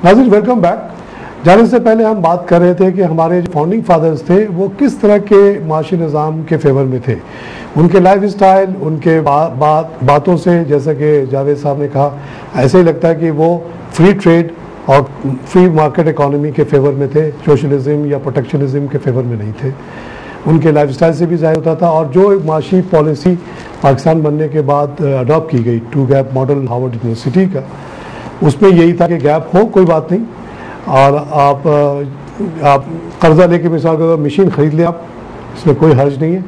नाज़रीन welcome back. जाने से पहले हम बात कर रहे थे कि हमारे जो फाउंडिंग फादर्स थे वो किस तरह के माशी निज़ाम के फेवर में थे। उनके लाइफ स्टाइल, उनके बातों से, जैसा कि जावेद साहब ने कहा, ऐसे ही लगता है कि वो फ्री ट्रेड और फ्री मार्केट इकोनॉमी के फेवर में थे, सोशलिज्म या प्रोटेक्शनिज्म के फेवर में नहीं थे। उनके लाइफ स्टाइल से भी ज़ाहिर होता था। और जो एक माशी पॉलिसी पाकिस्तान बनने के बाद अडॉप्ट की गई, two gap model Harvard University का, उसमें यही था कि गैप हो कोई बात नहीं, और आप कर्जा लेके मिसाल के मशीन ख़रीद लें, आप इसमें कोई हर्ज नहीं है,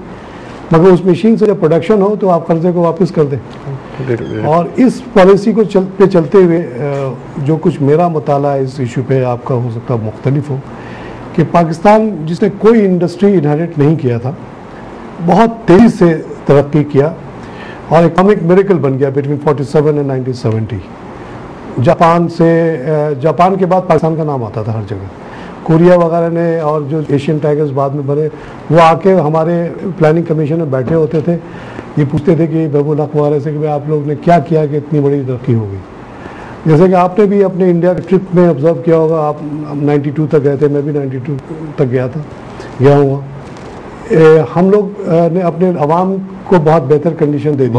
मगर उस मशीन से जब प्रोडक्शन हो तो आप कर्जे को वापस कर दें। और इस पॉलिसी को चलते हुए जो कुछ मेरा मुताला इस इशू पे आपका हो सकता है मुख्तलिफ हो, कि पाकिस्तान जिसने कोई इंडस्ट्री इनहेरिट नहीं किया था, बहुत तेज़ी से तरक्की किया और इकोनॉमिक मिरेकल बन गया बिटवीन 47 एंड 1970। जापान के बाद पाकिस्तान का नाम आता था हर जगह। कोरिया वगैरह ने और जो एशियन टाइगर्स बाद में बने, वो आके हमारे प्लानिंग कमीशन में बैठे होते थे, ये पूछते थे कि महबूब हक वगैरह से कि भाई आप लोग ने क्या किया कि इतनी बड़ी तरक्की हो गई। जैसे कि आपने भी अपने इंडिया ट्रिप में ऑब्जर्व किया होगा, आप 92 तक गए थे, मैं भी 92 तक गया हुआ। हम लोग ने अपने अवाम को बहुत बेहतर कंडीशन दे दी।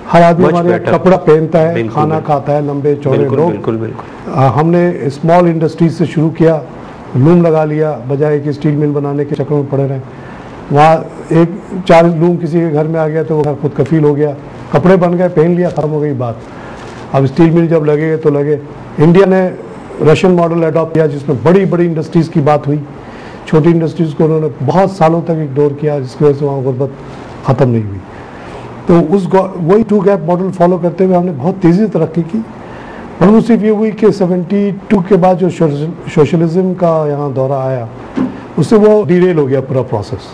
हर आदमी हमारे कपड़ा पहनता है, खाना खाता है, लंबे चौड़े लोग। हमने स्मॉल इंडस्ट्रीज से शुरू किया, लूम लगा लिया, बजाय कि स्टील मिल बनाने के चक्कर में पड़े रहे। वहाँ एक 4 लूम किसी के घर में आ गया तो वो खुद कफील हो गया, कपड़े बन गए, पहन लिया, खत्म हो गई बात। अब स्टील मिल जब लगेगा तो लगे। इंडिया ने रशियन मॉडल अडॉप्ट किया, जिसमें बड़ी बड़ी इंडस्ट्रीज़ की बात हुई। छोटी इंडस्ट्रीज़ को उन्होंने बहुत सालों तक इग्नोर किया, जिसकी वजह से वहाँ गुर्बत ख़त्म नहीं हुई। तो वही टू गैप मॉडल फॉलो करते हुए हमने बहुत तेज़ी से तरक्की की। परंतु सिर्फ ये हुई कि 72 के बाद जो सोशलिज्म का यहाँ दौरा आया, उससे वो डिरेल हो गया पूरा प्रोसेस।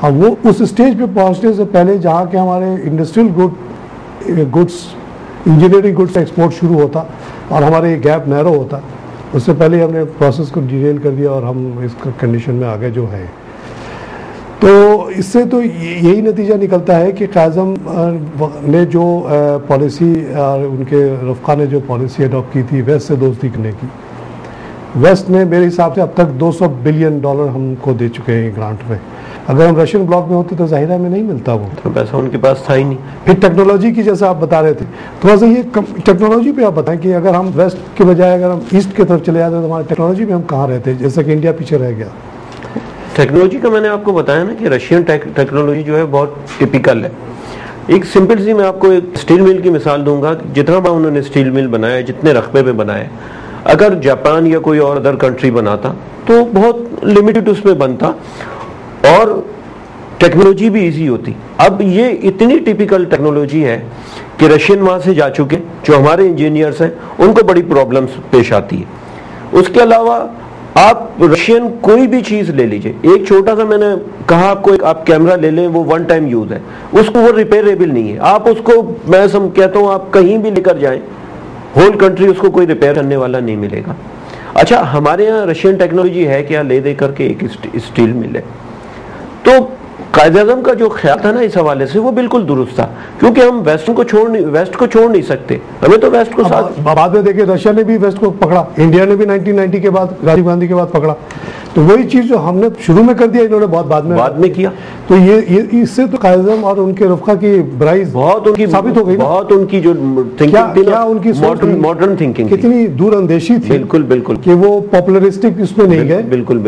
अब वो उस स्टेज पे पहुँचने से पहले जहाँ के हमारे इंडस्ट्रियल गुड्स, इंजीनियरिंग गुड्स का एक्सपोर्ट शुरू होता और हमारे गैप नैरो होता, उससे पहले हमने प्रोसेस को डिरेल कर दिया और हम इस कंडीशन में आ गए जो है। तो इससे तो यही नतीजा निकलता है कि काज़म ने जो पॉलिसी और उनके रफ़्क़ा ने जो पॉलिसी अडॉप्ट की थी वेस्ट से दोस्ती करने की, वेस्ट ने मेरे हिसाब से अब तक $200 बिलियन हमको दे चुके हैं ग्रांट में। अगर हम रशियन ब्लॉक में होते तो ज़ाहिरा में नहीं मिलता वो, तो पैसा उनके पास था ही नहीं। फिर टेक्नोलॉजी की, जैसा आप बता रहे थे, थोड़ा सा ये टेक्नोलॉजी पे आप बताएं कि अगर हम वेस्ट के बजाय अगर हम ईस्ट की तरफ चले जाते तो हमारे टेक्नोलॉजी में हम कहाँ रहते, जैसा कि इंडिया पीछे रह गया। टेक्नोलॉजी का मैंने आपको बताया ना कि रशियन टेक्नोलॉजी जो है बहुत टिपिकल है। एक सिंपल सी मैं आपको एक स्टील मिल की मिसाल दूंगा। जितना बड़ा उन्होंने स्टील मिल बनाया, जितने रकबे में बनाए, अगर जापान या कोई और अदर कंट्री बनाता तो बहुत लिमिटेड उसमें बनता और टेक्नोलॉजी भी इजी होती। अब ये इतनी टिपिकल टेक्नोलॉजी है कि रशियन वहां से जा चुके, जो हमारे इंजीनियर्स हैं उनको बड़ी प्रॉब्लम्स पेश आती है। उसके अलावा आप रशियन कोई भी चीज ले लीजिए, एक छोटा सा मैंने कहा आपको, एक आप कैमरा ले लें, वो 1 टाइम यूज है, उसको वो रिपेयरेबल नहीं है। आप उसको, मैं कहता हूं आप कहीं भी लेकर जाएं, होल कंट्री उसको कोई रिपेयर करने वाला नहीं मिलेगा। अच्छा, हमारे यहाँ रशियन टेक्नोलॉजी है क्या, ले दे करके एक स्टील मिल है। तो कायद-ए-आज़म का जो ख्याल था ना इस हवाले से, वो बिल्कुल दुरुस्त था, क्योंकि हम वेस्ट को छोड़ नहीं सकते, हमें तो वेस्ट को साथ। बाद में देखिए रशिया ने भी वेस्ट को पकड़ा, इंडिया ने भी 1990 के बाद, राजीव गांधी के बाद पकड़ा। तो वही चीज जो हमने शुरू में कर दिया, इन्होंने बहुत बाद में किया। तो ये इससे तो कायद-ए-आज़म और उनके रफ़्क़ा की बराई बहुत उनकी साबित हो गई, बहुत उनकी जो थिंकिंग थी ना, उनकी मॉडर्न थिंकिंग कितनी दूरअंदेशी थी। बिल्कुल कि वो पॉपुलरिस्टिक इसमें नहीं गए। बिल्कुल।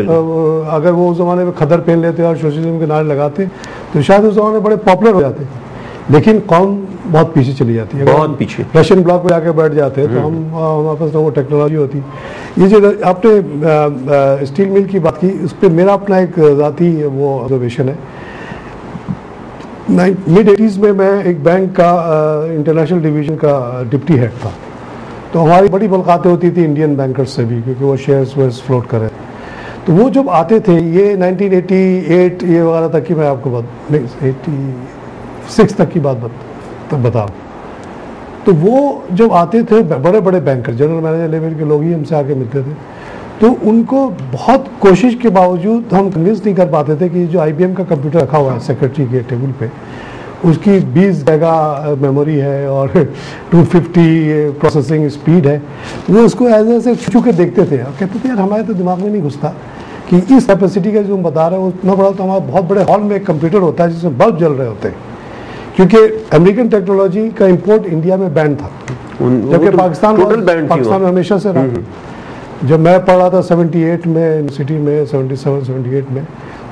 अगर वो उस जमाने में खदर पहन लेते और सोशलिज्म के नारे लगाते तो शायद उस जमाने बड़े पॉपुलर हो जाते, लेकिन कौम बहुत पीछे चली जाती है, बहुत पीछे। रशियन ब्लॉक में जाके बैठ जाते हैं तो हमारे पास ना वो टेक्नोलॉजी होती। ये जो आपने स्टील मिल की बात की, उस पर मेरा अपना एक ज़ाती वो ऑब्जर्वेशन है। मिड-80s में मैं एक बैंक का इंटरनेशनल डिवीज़न का डिप्टी हेड था, तो हमारी बड़ी मुलाकातें होती थी इंडियन बैंकर्स से भी, क्योंकि वो शेयर्स फ्लोट कर रहे थे। तो वो जब आते थे, ये 1988 ये वगैरह तक की मैं आपको बात, 86 तक की बात बता रहा हूँ। तो वो जब आते थे, बड़े बड़े बैंकर, जनरल मैनेजर लेवल के लोग ही हमसे आके मिलते थे, तो उनको बहुत कोशिश के बावजूद हम कन्विंस नहीं कर पाते थे कि जो IBM का कंप्यूटर रखा हुआ है सेक्रेटरी के टेबल पे, उसकी 20 जगह मेमोरी है और 250 प्रोसेसिंग स्पीड है। वो उसको एज ऐसे छू के देखते थे और कहते थे यार हमारे तो दिमाग में नहीं घुसता कि इस कैपेसिटी का जो हम बता रहे हैं वो इतना बड़ा, तो हमारा बहुत बड़े हॉल में एक कंप्यूटर होता है जिसमें बल्ब जल रहे होते हैं, क्योंकि अमेरिकन टेक्नोलॉजी का इंपोर्ट इंडिया में बैन था, जबकि पाकिस्तान में हमेशा से रहा। जब मैं पढ़ रहा था 78 में यूनिवर्सिटी में, 77-78 में,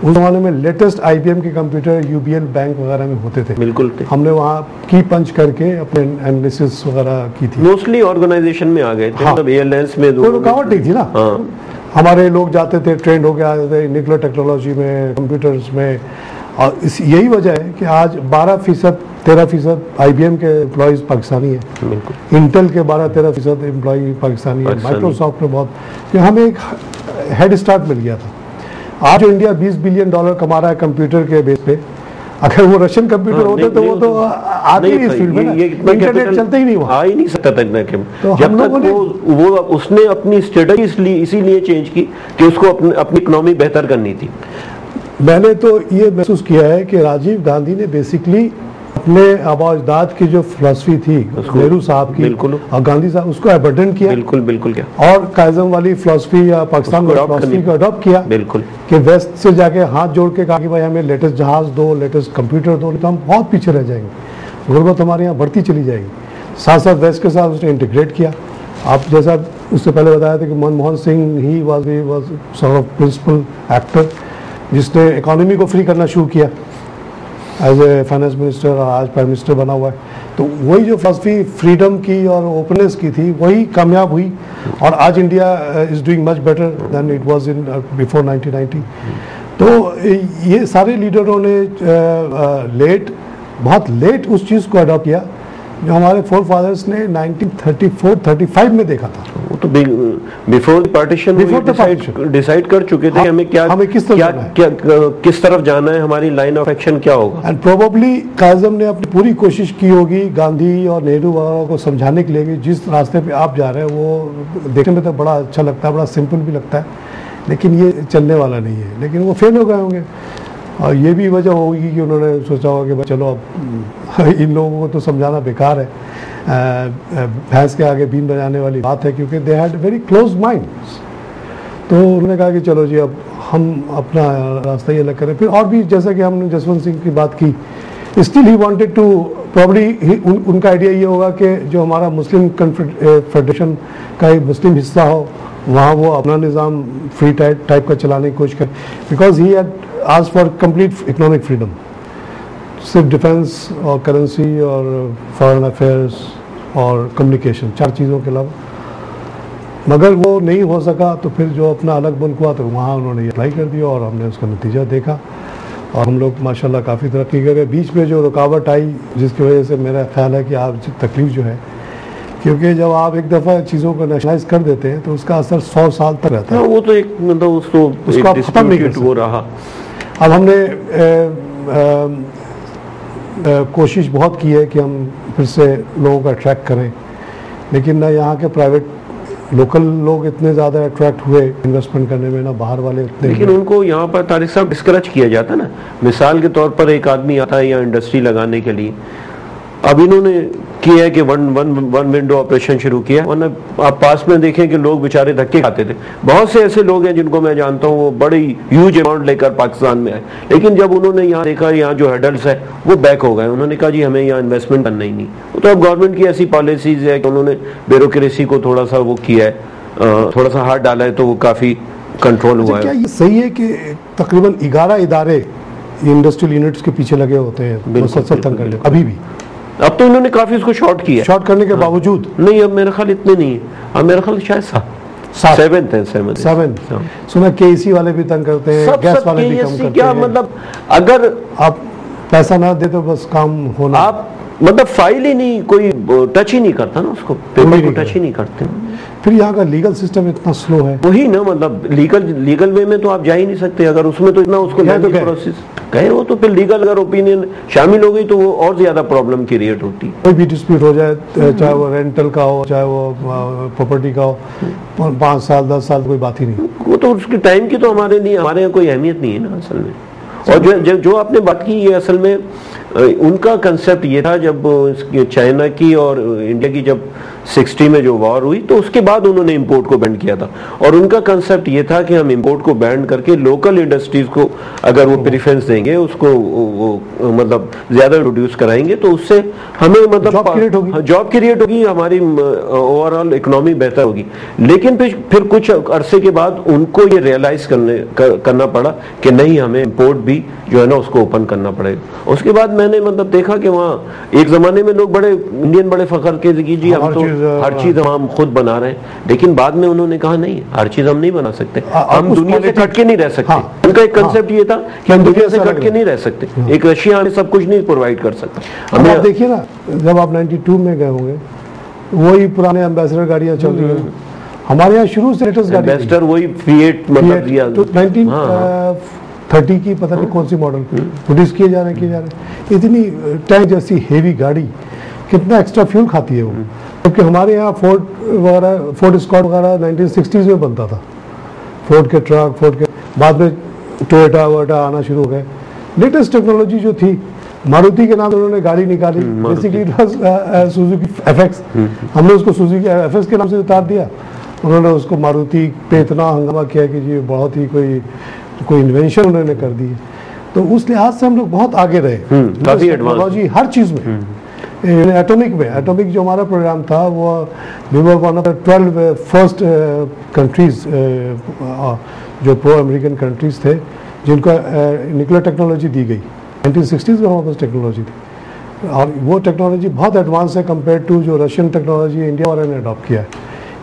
उस जमाने में लेटेस्ट IBM के कंप्यूटर UBL बैंक वगैरह में होते थे। बिल्कुल हमने वहाँ की पंच करके अपने एनालिसिस वगैरह की थी। मोस्टली ऑर्गेनाइजेशन में आ गए थे, मतलब एयरलाइंस में कोई रुकावट नहीं थी ना। हमारे लोग जाते थे, ट्रेंड हो गया थे न्यूक्लियर टेक्नोलॉजी में, कंप्यूटर्स में, और यही वजह है कि आज 12% 13% IBM के एम्प्लॉयज़ पाकिस्तानी है, इंटेल के 12-13% एम्प्लॉय पाकिस्तानी है, माइक्रोसॉफ्ट में बहुत, कि हमें एक हेड स्टार्ट मिल गया था। आज जो इंडिया $20 बिलियन कमा रहा है कंप्यूटर के बेस पे, अगर वो रशियन कंप्यूटर होते तो वो तो आते ही इस फील्ड में ना, इंटरनेट चलते ही नहीं, वहाँ आ ही नहीं सकता था इतना। तो जब तक वो उसने अपनी स्ट्रेटजी इसीलिए चेंज की कि उसको अपनी इकोनॉमी बेहतर करनी थी। मैंने तो ये महसूस किया है कि राजीव गांधी ने बेसिकली अपने आबाजदाद की जो फिलॉसफी थी नेहरू साहब की और गांधी साहब, उसको अबंडन किया, बिल्कुल क्या, और काइज़म वाली फिलॉसफी या पाकिस्तान फिलॉसफी को अडॉप्ट किया, बिल्कुल, कि वेस्ट से जाके हाथ जोड़ के कहा कि भाई हमें लेटेस्ट जहाज दो, लेटेस्ट कंप्यूटर दो, तो हम बहुत पीछे रह जाएंगे, गुर्बत हमारे यहाँ बढ़ती चली जाएगी। साथ साथ वेस्ट के साथ उसने इंटीग्रेट किया। आप जैसा उससे पहले बताया था कि Manmohan Singh he was sort of principal actor जिसने इकोनॉमी को फ्री करना शुरू किया एज ए फाइनेंस मिनिस्टर, और आज प्राइम मिनिस्टर बना हुआ है। तो वही जो फिलॉसफी फ्रीडम की और ओपननेस की थी वही कामयाब हुई, और आज India is doing much better than it was in before 1990। तो ये सारे लीडरों ने बहुत लेट उस चीज़ को अडॉप्ट किया जो हमारे फोर फादर्स ने 1934-35 में देखा था। वो तो बिफोर पार्टीशन डिसाइड कर चुके थे हमें किस तरफ जाना है, हमारी लाइन ऑफ एक्शन क्या होगा। एंड प्रोबेबली काज़म ने अपनी पूरी कोशिश की होगी गांधी और नेहरू वगैरह को समझाने के लिए कि जिस रास्ते पे आप जा रहे हैं वो देखने में तो बड़ा अच्छा लगता है, बड़ा सिंपल भी लगता है, लेकिन ये चलने वाला नहीं है। लेकिन वो फेल हो गए होंगे, और ये भी वजह होगी कि उन्होंने सोचा होगा कि भाई चलो अब इन लोगों को तो समझाना बेकार है, भैंस के आगे बीन बजाने वाली बात है, क्योंकि they had very close minds. तो उन्होंने कहा कि चलो जी अब हम अपना रास्ता ये अलग करें। फिर और भी जैसा कि हमने जसवंत सिंह की बात की, still he wanted to probably उनका आइडिया ये होगा कि जो हमारा मुस्लिम फेडरेशन का एक मुस्लिम हिस्सा हो वहाँ वो अपना निज़ाम फ्री टाइप का चलाने की कोशिश करें, because he had asked for complete economic freedom, सिर्फ डिफेंस और करेंसी और फॉरेन अफेयर्स और कम्युनिकेशन, 4 चीज़ों के अलावा। मगर वो नहीं हो सका, तो फिर जो अपना अलग मुल्क हुआ तो वहाँ उन्होंने अप्लाई कर दिया और हमने उसका नतीजा देखा, और हम लोग माशाल्लाह काफ़ी तरक्की कर गए। बीच में जो रुकावट आई जिसकी वजह से मेरा ख्याल है कि आप तकलीफ जो है, क्योंकि जब आप एक दफ़ा चीज़ों को नेशनलाइज कर देते हैं तो उसका असर 100 साल तक रहता है। वो तो एक मतलब उसको आप खत्म नहीं कर सकते। वो रहा। अब हमने कोशिश बहुत की है कि हम फिर से लोगों को अट्रैक्ट करें, लेकिन ना यहाँ के प्राइवेट लोकल लोग इतने ज़्यादा अट्रैक्ट हुए इन्वेस्टमेंट करने में, ना बाहर वाले उतने। लेकिन उनको यहाँ पर तारिक साहब डिस्करेज किया जाता है ना। मिसाल के तौर पर एक आदमी आता है यहाँ इंडस्ट्री लगाने के लिए, अब इन्होंने किया है कि वन विंडो ऑपरेशन शुरू किया, वरना आप पास में देखें कि लोग बेचारे धक्के खाते थे। बहुत से ऐसे लोग हैं जिनको मैं जानता हूँ वो बड़ी ह्यूज अमाउंट लेकर पाकिस्तान में आए, लेकिन जब उन्होंने यहाँ देखा यहाँ जो हर्डल्स है वो बैक हो गए। उन्होंने कहा जी हमें यहाँ इन्वेस्टमेंट करना ही नहीं। तो अब गवर्नमेंट की ऐसी पॉलिसीज है कि उन्होंने ब्यूरोक्रेसी को थोड़ा सा वो किया है, थोड़ा सा हाथ डाला है, तो वो काफ़ी कंट्रोल हुआ है। क्या ये सही है कि तकरीबन 11 इदारे इंडस्ट्रियल यूनिट्स के पीछे लगे होते हैं अभी भी? अब तो इन्होंने काफी इसको शॉर्ट किया, शॉर्ट करने के बावजूद नहीं। अब मेरा ख्याल इतने नहीं है, अब मेरा ख्याल शायद 7 सुना केसी वाले भी तंग करते हैं, गैस वाले भी कम करते हैं। क्या मतलब अगर आप पैसा ना दे तो बस काम होना, आप मतलब फाइल ही नहीं, कोई टच ही नहीं करता ना उसको, पेपर को टच ही नहीं करते। फिर यहाँ का लीगल सिस्टम इतना स्लो है, वही ना, मतलब लीगल वे में तो आप जा ही नहीं सकते। अगर उसमें तो इतना उसको प्रोसेस गए हो तो फिर लीगल अगर ओपिनियन शामिल हो गई तो वो और ज्यादा प्रॉब्लम क्रिएट होती। कोई भी डिस्प्यूट हो जाए, चाहे वो रेंटल का हो चाहे वो प्रॉपर्टी का हो, 5 साल 10 साल कोई बात ही नहीं। वो तो उसके टाइम की तो हमारे लिए हमारे यहाँ कोई अहमियत नहीं है ना असल में। और जो आपने बात की, ये असल में उनका कंसेप्ट ये था, जब चाइना की और इंडिया की जब 60 में जो वॉर हुई, तो उसके बाद उन्होंने इंपोर्ट को बैन किया था। और उनका कंसेप्ट ये था कि हम इंपोर्ट को बैन करके लोकल इंडस्ट्रीज को अगर वो प्रेफरेंस देंगे, उसको वो मतलब ज्यादा प्रोड्यूस कराएंगे, तो उससे हमें मतलब जॉब क्रिएट होगी, हमारी ओवरऑल इकोनॉमी बेहतर होगी। लेकिन फिर कुछ अरसे के बाद उनको ये रियलाइज करना पड़ा कि नहीं, हमें इंपोर्ट भी जो है ना उसको ओपन करना पड़ेगा। उसके बाद मैंने मतलब देखा कि वहाँ एक जमाने में लोग बड़े इंडियन बड़े फखर के कि जी हम तो हर चीज हम खुद बना रहे हैं, लेकिन बाद में उन्होंने कहा नहीं, हर चीज हम नहीं बना सकते, हम दुनिया से कट के नहीं रह सकते। उनका एक कंसेप्ट ये था कि हम दुनिया से कट के नहीं रह सकते, एक रशिया हमें सब कुछ नहीं प्रोवाइड कर सकता। हमें देखिए ना, जब आप 92 में गए होंगे, वही पुराने एम्बेसडर गाड़ियां चल रही हैं हमारे यहाँ शुरू से। लेटेस्ट गाड़ी एम्बेसडर वही फिएट मतलब 1930 की पता नहीं कौन सी मॉडल प्रोड्यूस किए जा रहे हैं। इतनी टैंक जैसी हेवी गाड़ी कितना एक्स्ट्रा फ्यूल खाती है वो, क्योंकि हमारे यहाँ फोर्ड वगैरह, फोर्ड स्कॉट वगैरह 1960s में बनता था। फोर्ड के ट्रक, फोर्ड के बाद में टोयोटा वोटा आना शुरू हो गए। लेटेस्ट टेक्नोलॉजी जो थी, मारुति के नाम से उन्होंने गाड़ी निकाली, बेसिकली सुजुकी एफएक्स। हमने उसको सुजुकी एफएक्स के नाम से उतार दिया, उन्होंने उसको मारुति पे इतना हंगामा किया कि जी बहुत ही कोई इन्वेंशन उन्होंने कर दी। तो उस लिहाज से हम लोग बहुत आगे रहे टेक्नोलॉजी हर चीज़ में। एटॉमिक में, एटॉमिक जो हमारा प्रोग्राम था, वो we were one of the 12 first countries जो प्रो अमेरिकन कंट्रीज थे जिनको न्यूक्लियर टेक्नोलॉजी दी गई। 1960s में हमारे पास टेक्नोलॉजी थी, और वो टेक्नोलॉजी बहुत एडवांस है कंपेयर टू जो रशियन टेक्नोलॉजी इंडिया वाले ने अडॉप्ट किया है।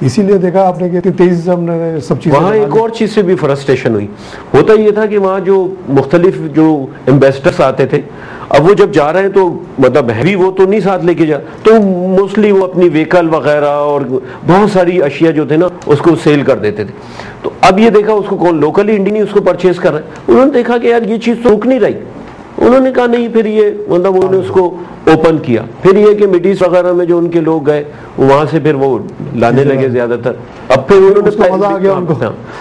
इसीलिए देखा आपने कि तेजी से हमने सब चीजें। वहाँ एक और चीज से भी फ्रस्ट्रेशन हुई। होता ये था कि वहाँ जो मुख्तलिफ जो एम्बेसडर्स आते थे, अब वो जब जा रहे हैं तो मतलब हैवी वो तो नहीं साथ लेके जा, तो मोस्टली वो अपनी व्हीकल वगैरह और बहुत सारी अशिया जो थे ना उसको सेल कर देते थे। तो अब ये देखा उसको कौन लोकली इंडियन ही उसको परचेज कर रहा है। उन्होंने देखा कि यार ये चीज तो रुक नहीं रही, उन्होंने कहा नहीं, फिर ये मतलब उन्होंने उसको ओपन किया। फिर ये कि मिड ईस्ट वगैरह में जो उनके लोग गए वहां से फिर वो लाने लगे ज्यादातर। अब फिर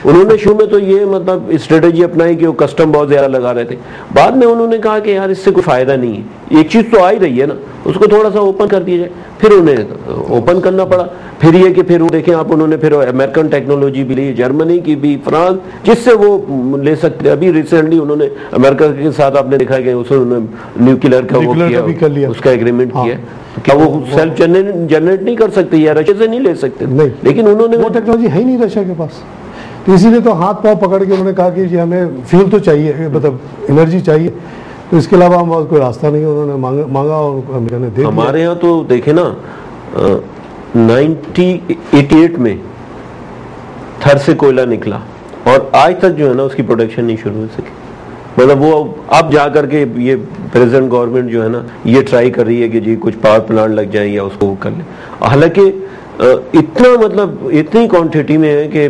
उन्होंने शुरू में तो ये मतलब स्ट्रेटेजी अपनाई कि वो कस्टम बहुत ज्यादा लगा रहे थे। बाद में उन्होंने कहा कि यार इससे कोई फायदा नहीं है, एक चीज तो आ ही रही है ना, उसको थोड़ा सा ओपन कर दिया जाए। फिर उन्हें ओपन करना पड़ा। फिर ये कि फिर वो देखें आप, उन्होंने फिर अमेरिकन टेक्नोलॉजी भी ली, जर्मनी की भी, फ्रांस, जिससे वो ले सकते। अभी रिसेंटली उन्होंने अमेरिका के साथ आपने देखा कि उन्होंने न्यूक्लियर का वो किया, उसका एग्रीमेंट किया। क्या वो सेल्फ जनरेट नहीं कर सकते या रशिया से नहीं ले सकते? नहीं, लेकिन उन्होंने वो टेक्नोलॉजी है ही नहीं रशिया के पास। तो इसीलिए तो हाथ पांव पकड़ के उन्होंने कहा कि जी हमें फ्यूल तो चाहिए, मतलब एनर्जी चाहिए, तो इसके अलावा हमारे कोई रास्ता नहीं। उन्होंने मांगा और अमेरिका ने दे दिया। हमारे यहाँ तो देखे ना 1988 में थर से कोयला निकला और आज तक जो है ना उसकी प्रोडक्शन नहीं शुरू हो सकी। मतलब वो अब जा करके ये प्रेजेंट गवर्नमेंट जो है ना ये ट्राई कर रही है कि जी कुछ पावर प्लांट लग जाए या उसको वो कर ले। हालांकि इतना मतलब इतनी क्वांटिटी में है कि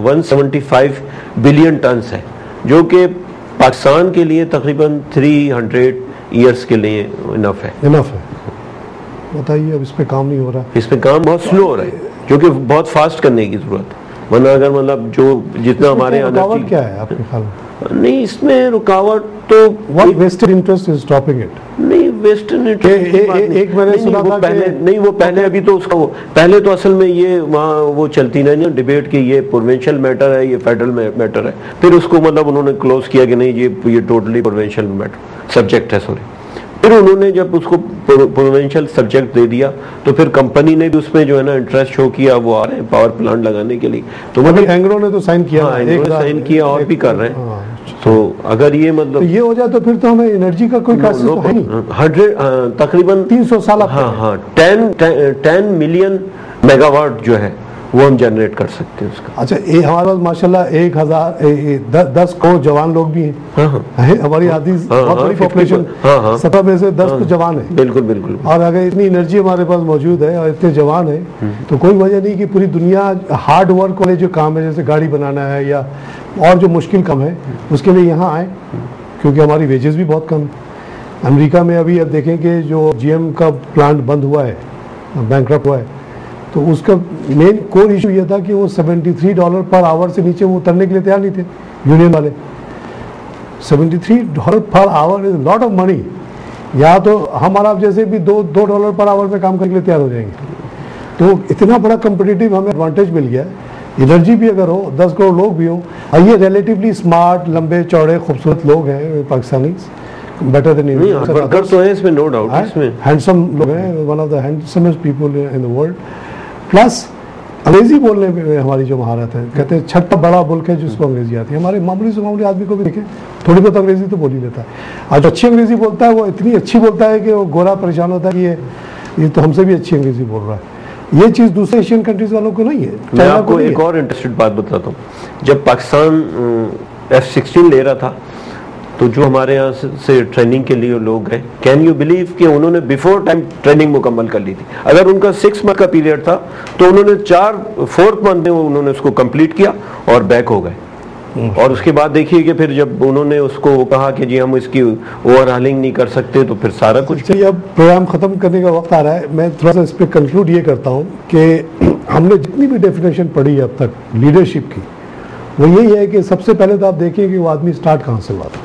175 बिलियन टन्स है, जो कि पाकिस्तान के लिए तकरीबन 300 ईयर्स के लिए इनफ है। बताइए, अब इस पे काम नहीं हो रहा। इस पे काम बहुत स्लो हो रहा है, जो कि बहुत फास्ट करने की जरूरत है। वरना अगर मतलब जो जितना हमारे रुकावट क्या है आपके ख्याल में? नहीं, इसमें रुकावट तो western interest is stopping it. नहीं, वेस्टर्न एक मैंने सुना था पहले नहीं, वो पहले अभी तो उसका वो पहले तो असल में ये वहाँ वो चलती नहीं ना डिबेट की, ये प्रोविंशियल मैटर है, ये फेडरल मैटर है। फिर उसको मतलब उन्होंने क्लोज किया कि नहीं, ये टोटली प्रोविंशियल मैटर सब्जेक्ट है, सॉरी। फिर उन्होंने जब उसको प्रोविंशियल सब्जेक्ट दे दिया तो फिर कंपनी ने भी उसमें जो है ना इंटरेस्ट शो किया, वो आ रहे हैं पावर प्लांट लगाने के लिए। तो मतलब एंग्रो ने तो साइन किया, हाँ, साइन किया और भी कर रहे हैं। तो अगर ये मतलब तो ये हो जाए तो फिर तो हमें एनर्जी का कोई क्राइसिस तो है नहीं। 100 तकरीबन 300 साल। हाँ, 10 मिलियन मेगावाट जो है वो हम जनरेट कर सकते हैं उसका। अच्छा, हमारे पास माशाल्लाह 10 करोड़ जवान लोग भी हैं। हमारी आधी बहुत बड़ी पॉपुलेशन, 17 में से 10 तो जवान है। बिल्कुल बिल्कुल। और अगर इतनी एनर्जी हमारे पास मौजूद है और इतने जवान है, तो कोई वजह नहीं कि पूरी दुनिया हार्ड वर्क वाले जो काम है, जैसे गाड़ी बनाना है या और जो मुश्किल काम है, उसके लिए यहाँ आए, क्योंकि हमारी वेजेस भी बहुत कम है। अमेरिका में अभी अब देखें कि जो GM का प्लांट बंद हुआ है, बैंकरप्ट हुआ है, तो उसका मेन कोर इशू ये था कि वो $73 पर आवर से नीचे वो उतरने के लिए तैयार नहीं थे यूनियन वाले। $73 per hour is lot of money. यहाँ तो हम और आप जैसे भी $2 पर आवर पे काम करने के लिए तैयार हो जाएंगे। तो इतना बड़ा कम्पिटिटिव हमें एडवांटेज मिल गया है। एनर्जी भी अगर हो, 10 करोड़ लोग भी हो, और ये रिलेटिवली स्मार्ट, लंबे चौड़े खूबसूरत लोग हैं पाकिस्तानी, बेटर देन इंडिया। तो है इसमें, नो डाउट, इसमें हैंडसम लोग हैं, one of the हैंडसमेस्ट people in the world. Plus अंग्रेजी बोलने में हमारी जो महारत है, कहते हैं छठा बड़ा मुल्क है जिसको अंग्रेजी आती है। हमारे मामूली से मामूली आदमी को भी देखें, थोड़ी बहुत अंग्रेजी तो बोल ही लेता है। आज अच्छी अंग्रेजी बोलता है, वो इतनी अच्छी बोलता है कि वो गोरा परेशान होता है कि ये तो हमसे भी अच्छी अंग्रेजी बोल रहा है। ये चीज़ दूसरे एशियन कंट्रीज वालों को नहीं है। मैं आपको एक और इंटरेस्टेड बात बताता हूँ। जब पाकिस्तान F-16 ले रहा था, तो जो हमारे यहाँ से ट्रेनिंग के लिए लोग गए, कैन यू बिलीव कि उन्होंने बिफोर टाइम ट्रेनिंग मुकम्मल कर ली थी। अगर उनका 6 मंथ का पीरियड था तो उन्होंने 4th मंथ में उन्होंने उसको कंप्लीट किया और बैक हो गए। और उसके बाद देखिए कि फिर जब उन्होंने उसको कहा कि जी हम इसकी ओवरहालिंग नहीं कर सकते, तो फिर सारा कुछ। चलिए, अब प्रोग्राम खत्म करने का वक्त आ रहा है। मैं थोड़ा सा इस पर कंक्लूड ये करता हूँ कि हमने जितनी भी डेफिनेशन पढ़ी है अब तक लीडरशिप की, वो यही है कि सबसे पहले तो आप देखिए कि वो आदमी स्टार्ट कहाँ से हुआ था।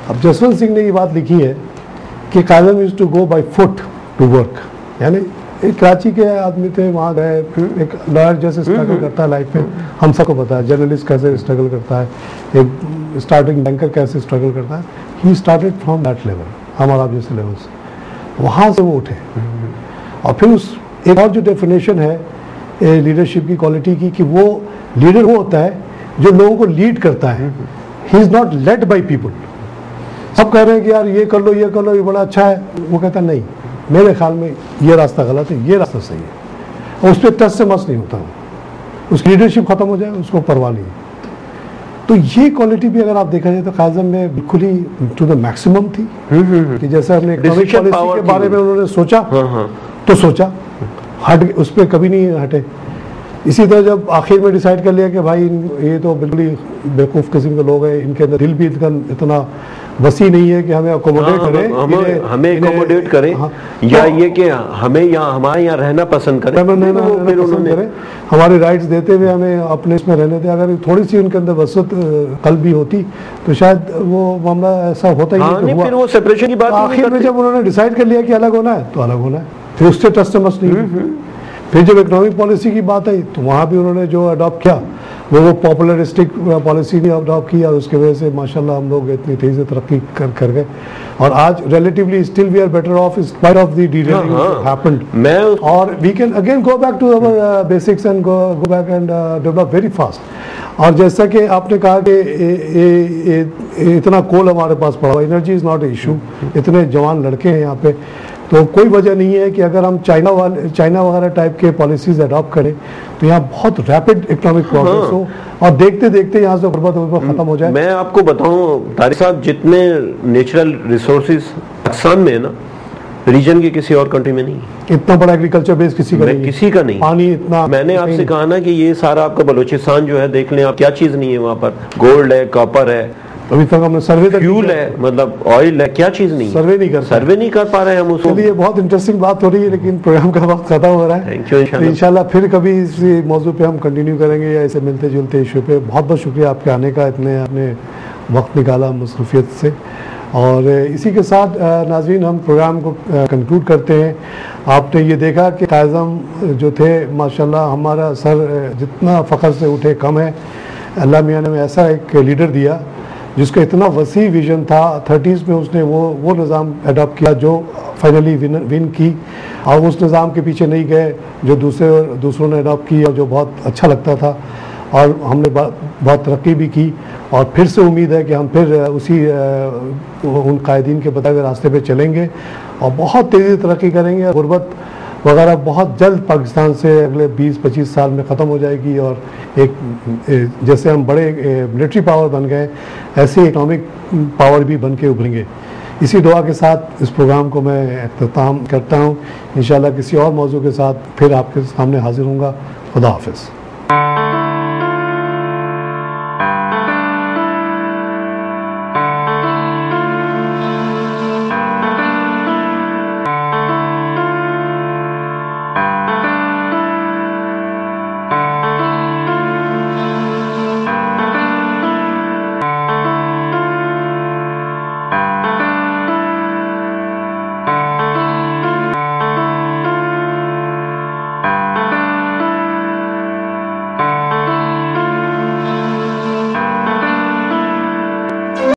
अब जसवंत सिंह ने ये बात लिखी है कि कायदम used to go by foot to work, यानी एक कराची के आदमी थे, वहाँ गए, फिर एक लॉयर जैसे स्ट्रगल करता है लाइफ में, हम सबको पता है। जर्नलिस्ट कैसे स्ट्रगल करता है, एक स्टार्टिंग बैंकर कैसे स्ट्रगल करता है। He started from that level, हमारा आप जैसे लेवल से, वहाँ से वो उठे। और फिर उस एक और जो डेफिनेशन है लीडरशिप की क्वालिटी की, कि वो लीडर वो होता है जो लोगों को लीड करता है। He is not led by people. सब कह रहे हैं कि यार ये कर लो, ये कर लो, ये बड़ा अच्छा है। वो कहता नहीं, मेरे ख्याल में ये रास्ता गलत है, ये रास्ता सही है। और उस पर टस से मस नहीं होता हूँ, उसकी लीडरशिप खत्म हो जाए उसको परवाह नहीं। तो ये क्वालिटी भी अगर आप देखा जाए तो काज़म में बिल्कुल ही टू द मैक्सिमम थी। कि जैसे हमने इकोनॉमिक पॉलिसी के बारे में उन्होंने सोचा, तो सोचा, हट, उस पर कभी नहीं हटे। इसी तरह जब आखिर में डिसाइड कर लिया कि भाई ये तो बिल्कुल ही बेवकूफ़ किस्म के लोग हैं, इनके अंदर दिल भी इतना वसी नहीं है कि हमें अकोमोडेट करें, हमें अकोमोडेट करें, या ये कि हमें यहाँ हमारे यहाँ रहना पसंद करें, हमारे राइट्स देते हुए हमें अपने इसमें रहने दें। अगर थोड़ी सी उनके अंदर वसत कल भी होती तो शायद वो मामला ऐसा होता ही नहीं। फिर वो सेपरेशन की बात आखिर में जब उन्होंने डिसाइड कर लिया कि अलग होना है तो अलग होना है, फिर उससे टस से मस नहीं। फिर जब इकोनॉमिक पॉलिसी की बात आई तो वहाँ भी उन्होंने जो अडॉप्ट किया वो पॉपुलरिस्टिक पॉलिसी नहीं अडॉप्ट की, और उसकी वजह से माशाल्लाह हम लोग इतनी तेज़ी से तरक्की कर गए। और आज relatively still we are better off in spite of the derailing happened. और we can again go back to our basics and go back and develop very fast. और जैसा कि आपने कहा कि इतना कोल हमारे पास पड़ा हुआ, energy is not a issue, इतने जवान लड़के हैं यहाँ पे, तो कोई वजह नहीं है कि अगर हम चाइना वगैरह टाइप के पॉलिसीज अडॉप्ट करें तो यहाँ बहुत रैपिड इकोनॉमिक प्रोग्रेस हो, और देखते देखते यहाँ से गुर्बत खत्म हो जाए। मैं आपको बताऊं तारिक साहब, जितने नेचुरल रिसोर्सेज पाकिस्तान में है ना, रीजन के किसी और कंट्री में नहीं। इतना बड़ा एग्रीकल्चर बेस किसी का नहीं, पानी इतना। मैंने आपसे कहा ना कि ये सारा आपका बलूचिस्तान जो है, देख लें आप, क्या चीज नहीं है वहाँ पर। गोल्ड है, कॉपर है, अभी तक हमने सर्वे फ्यूल है, मतलब ऑयल है, क्या चीज नहीं, सर्वे नहीं कर पा रहे हैं हम उसको। चलिए, बहुत इंटरेस्टिंग बात हो रही है, लेकिन प्रोग्राम का वक्त खत्म हो रहा है। Thank you. इंशाल्लाह फिर कभी इस मौजू पे हम कंटिन्यू करेंगे, या ऐसे मिलते जुलते इशू पे। बहुत बहुत शुक्रिया आपके आने का, इतने आपने वक्त निकाला मसरूफियत से। और इसी के साथ नाज़रीन, हम प्रोग्राम को कंक्लूड करते हैं। आपने ये देखा कि काज़म जो थे माशाल्लाह, हमारा सर जितना फ़ख्र से उठे कम है। अल्लाह मियाँ ने ऐसा एक लीडर दिया जिसका इतना वसी विजन था। 30s में उसने वो निज़ाम अडॉप्ट किया जो फाइनली विन की, और उस निज़ाम के पीछे नहीं गए जो दूसरों ने अडॉप्ट की, और जो बहुत अच्छा लगता था। और हमने बहुत तरक्की भी की, और फिर से उम्मीद है कि हम फिर उसी उन कायदीन के बताए हुए रास्ते पे चलेंगे और बहुत तेज़ी से तरक्की करेंगे। गुर्बत वगैरह बहुत जल्द पाकिस्तान से अगले 20-25 साल में ख़त्म हो जाएगी, और एक जैसे हम बड़े मिलिट्री पावर बन गए, ऐसे इकोनॉमिक पावर भी बन के उभरेंगे। इसी दुआ के साथ इस प्रोग्राम को मैं इख्तिताम करता हूँ। इंशाल्लाह किसी और मौजू के साथ फिर आपके सामने हाजिर होऊंगा। खुदा हाफिज़।